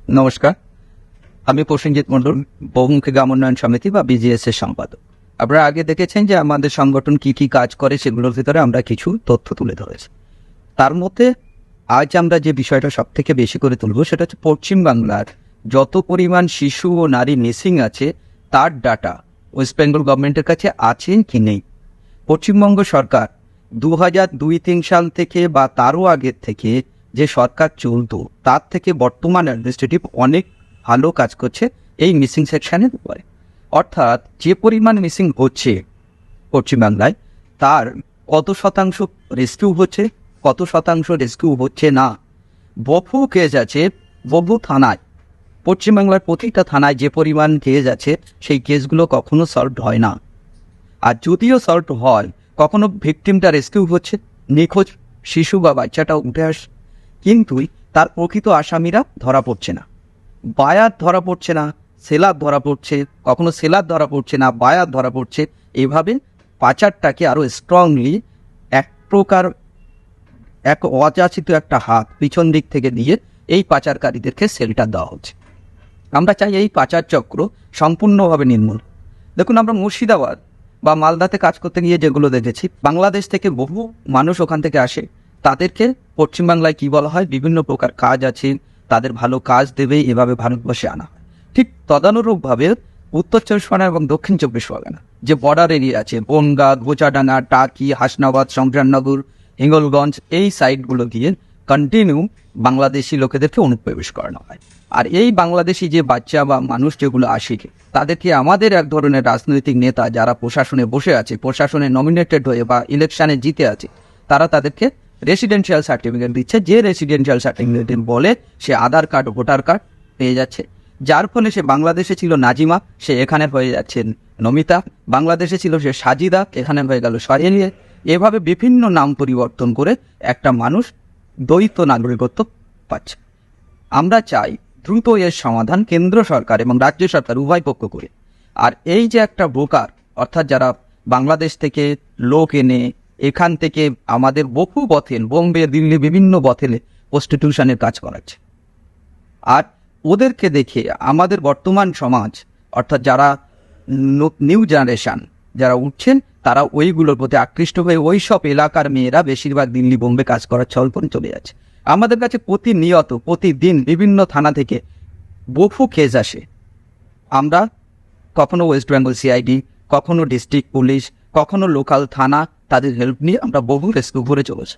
নমস্কার, আমি প্রসেনজিৎ মণ্ডল, বহুমুখী গ্রাম উন্নয়ন সমিতি বা বিজিএস এর সম্পাদক। আপনারা আগে দেখেছেন যে আমাদের সংগঠন কি কি কাজ করে, সেগুলোর ভিতরে আমরা কিছু তথ্য তুলে ধরেছি। তার মধ্যে আজ আমরা যে বিষয়টা সব থেকে বেশি করে তুলব সেটা হচ্ছে পশ্চিমবাংলার যত পরিমাণ শিশু ও নারী মিসিং আছে তার ডাটা ওয়েস্ট বেঙ্গল গভর্নমেন্টের কাছে আছে কি নেই। পশ্চিমবঙ্গ সরকার 2002-03 সাল থেকে বা তারও আগের থেকে যে সরকার চলতো তার থেকে বর্তমান অ্যাডমিনিস্ট্রেটিভ অনেক ভালো কাজ করছে এই মিসিং সেকশনের উপরে। অর্থাৎ যে পরিমাণ মিসিং হচ্ছে পশ্চিমবাংলায়, তার কত শতাংশ রেস্কিউ হচ্ছে, কত শতাংশ রেস্কিউ হচ্ছে না। বহু কেস আছে বহু থানায়, পশ্চিমবাংলার প্রতিটা থানায় যে পরিমাণ কেস আছে সেই কেসগুলো কখনো সলভ হয় না। আর যদিও সলভ হয়, কখনো ভিকটিমটা রেস্কিউ হচ্ছে, নিখোঁজ শিশু বা বাচ্চাটা উঠে আসে, কিন্তু তার প্রকৃত আসামিরা ধরা পড়ছে না। বায়ার ধরা পড়ছে না, সেলার ধরা পড়ছে, কখনো সেলার ধরা পড়ছে না, বায়ার ধরা পড়ছে। এভাবে পাচারটাকে আরও স্ট্রংলি এক প্রকার এক অযাচিত একটা হাত পিছন দিক থেকে দিয়ে এই পাচারকারীদেরকে শেল্টার দেওয়া হচ্ছে। আমরা চাই এই পাচার চক্র সম্পূর্ণভাবে নির্মূল। দেখুন, আমরা মুর্শিদাবাদ বা মালদাতে কাজ করতে গিয়ে যেগুলো দেখেছি, বাংলাদেশ থেকে বহু মানুষ ওখান থেকে আসে, তাদেরকে পশ্চিমবাংলায় কি বলা হয়, বিভিন্ন প্রকার কাজ আছে, তাদের ভালো কাজ দেবে, এভাবে ভারতবর্ষে আনা হয়। ঠিক তদানুরূপভাবে উত্তর চব্বিশ পরগনা এবং দক্ষিণ চব্বিশ পরগনা যে বর্ডার এরিয়া আছে, বনগাঁ, গোচাডাঙ্গা, টাকি, হাসনাবাদ, শঙ্করনগর, হিঙ্গলগঞ্জ, এই সাইডগুলো দিয়ে কন্টিনিউ বাংলাদেশি লোকেদেরকে অনুপ্রবেশ করানো হয়। আর এই বাংলাদেশি যে বাচ্চা বা মানুষ যেগুলো আসে, তাদেরকে আমাদের এক ধরনের রাজনৈতিক নেতা যারা প্রশাসনে বসে আছে, প্রশাসনে নমিনেটেড হয়ে বা ইলেকশনে জিতে আছে, তারা তাদেরকে রেসিডেন্সিয়াল সার্টিফিকেট দিচ্ছে। যে রেসিডেন্সিয়াল সার্টিফিকেট বলে সে আধার কার্ড, ভোটার কার্ড পেয়ে যাচ্ছে, যার ফলে সে বাংলাদেশে ছিল নাজিমা, সে এখানে হয়ে যাচ্ছেন নমিতা, বাংলাদেশে ছিল সে সাজিদা, এখানে হয়ে গেল সারিয়ে। এভাবে বিভিন্ন নাম পরিবর্তন করে একটা মানুষ দ্বৈত নাগরিকত্ব পাচ্ছে। আমরা চাই দ্রুত এর সমাধান কেন্দ্র সরকার এবং রাজ্য সরকার উভয় পক্ষ করে। আর এই যে একটা ব্রোকার, অর্থাৎ যারা বাংলাদেশ থেকে লোক এনে এখান থেকে আমাদের বহু বথেল, বোম্বে, দিল্লি, বিভিন্ন বথেলে প্রস্টিটিউশনের কাজ করাচ্ছে, আর ওদেরকে দেখে আমাদের বর্তমান সমাজ, অর্থাৎ যারা নিউ জেনারেশন যারা উঠছেন, তারা ওইগুলোর প্রতি আকৃষ্ট হয়ে ওই সব এলাকার মেয়েরা বেশিরভাগ দিল্লি, বোম্বে কাজ করার ছল করে চলে যাচ্ছে। আমাদের কাছে প্রতিনিয়ত প্রতিদিন বিভিন্ন থানা থেকে বহু কেস আসে। আমরা কখনো ওয়েস্ট বেঙ্গল সিআইডি, কখনো ডিস্ট্রিক্ট পুলিশ, কখনো লোকাল থানা, তাদের হেল্প নিয়ে আমরা বহু রেস্কিউ করে চলেছি।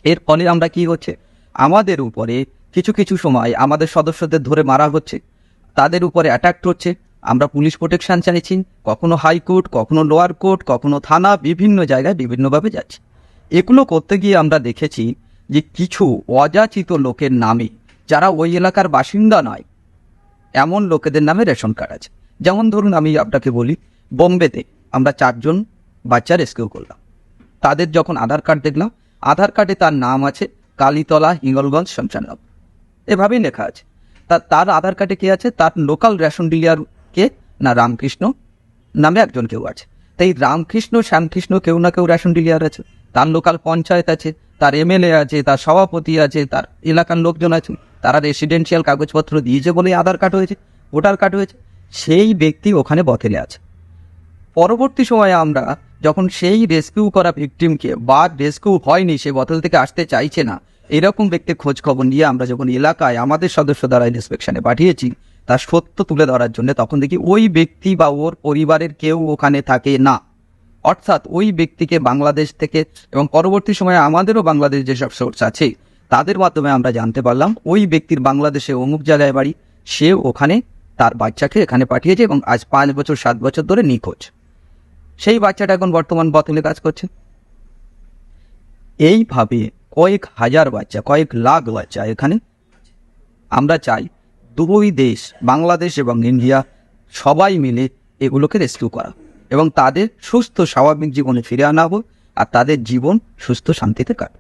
এর ফলে আমরা কি হচ্ছে, আমাদের উপরে কিছু কিছু সময় আমাদের সদস্যদের ধরে মারা হচ্ছে, তাদের উপরে অ্যাটাক হচ্ছে, আমরা পুলিশ প্রোটেকশন চাইছি, কখনো হাইকোর্ট, কখনো লোয়ার কোর্ট, কখনো থানা, বিভিন্ন জায়গায় বিভিন্নভাবে যাচ্ছে। এগুলো করতে গিয়ে আমরা দেখেছি যে কিছু অযাচিত লোকের নামে, যারা ওই এলাকার বাসিন্দা নয়, এমন লোকেদের নামে রেশন কার্ড আছে। যেমন ধরুন, আমি আপনাকে বলি, বোম্বেতে আমরা 4 জন বাচ্চা রেস্কিউ করলাম। তাদের যখন আধার কার্ড দেখলাম, আধার কার্ডে তার নাম আছে কালীতলা, হিঙ্গলগঞ্জ, শমশানগর, এভাবেই লেখা আছে। তার আধার কার্ডে কে আছে, তার লোকাল রেশন ডিলার কে না, রামকৃষ্ণ নামে একজন কেউ আছে। তাই রামকৃষ্ণ, শ্যামকৃষ্ণ, কেউ না কেউ রেশন ডিলার আছে, তার লোকাল পঞ্চায়েত আছে, তার এমএলএ আছে, তার সভাপতি আছে, তার এলাকার লোকজন আছে, তারা রেসিডেন্সিয়াল কাগজপত্র দিয়েছে বলেই আধার কার্ড হয়েছে, ভোটার কার্ড হয়েছে। সেই ব্যক্তি ওখানে বথেলে আছে। পরবর্তী সময়ে আমরা যখন সেই রেস্কিউ করা ভিকটিমকে, বা রেস্কিউ হয়নি, সে বথেল থেকে আসতে চাইছে না, এরকম ব্যক্তির খোঁজ খবর নিয়ে আমরা যখন এলাকায় আমাদের সদস্য দ্বারা ইন্সপেকশনে পাঠিয়েছি তার সত্য তুলে ধরার জন্য, তখন দেখি ওই ব্যক্তি বা ওর পরিবারের কেউ ওখানে থাকে না। অর্থাৎ ওই ব্যক্তিকে বাংলাদেশ থেকে, এবং পরবর্তী সময়ে আমাদেরও বাংলাদেশ যেসব সোর্স আছে তাদের মাধ্যমে আমরা জানতে পারলাম ওই ব্যক্তির বাংলাদেশে অমুক জায়গায় বাড়ি, সে ওখানে তার বাচ্চাকে এখানে পাঠিয়েছে এবং আজ 5 বছর 7 বছর ধরে নিখোঁজ। সেই বাচ্চাটা এখন বর্তমান বতলে কাজ করছে। এইভাবে কয়েক হাজার বাচ্চা, কয়েক লাখ বাচ্চা এখানে। আমরা চাই দুই দেশ, বাংলাদেশ এবং ইন্ডিয়া, সবাই মিলে এগুলোকে রেস্কিউ করা এবং তাদের সুস্থ স্বাভাবিক জীবনে ফিরে আনা হোক, আর তাদের জীবন সুস্থ শান্তিতে কাটে।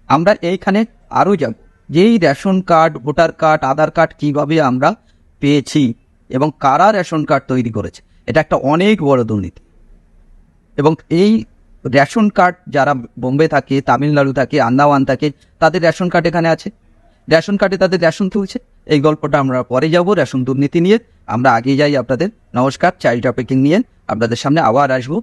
আমরা এইখানে আরও যাব যে এই রেশন কার্ড, ভোটার কার্ড, আধার কার্ড কীভাবে আমরা পেয়েছি এবং কারা রেশন কার্ড তৈরি করেছে। এটা একটা অনেক বড় দুর্নীতি। এবং এই রেশন কার্ড যারা বোম্বে থাকে, তামিলনাড়ু থাকে, আন্দামান থাকে, তাদের রেশন কার্ড এখানে আছে। রেশন কার্ডে তাদের রেশন তুলছে। এই গল্পটা আমরা পরে যাব রেশন দুর্নীতি নিয়ে। আমরা আগে যাই আপনাদের। নমস্কার, চাইল্ড ট্রাফিকিং নিয়ে আপনাদের সামনে আবার আসবো।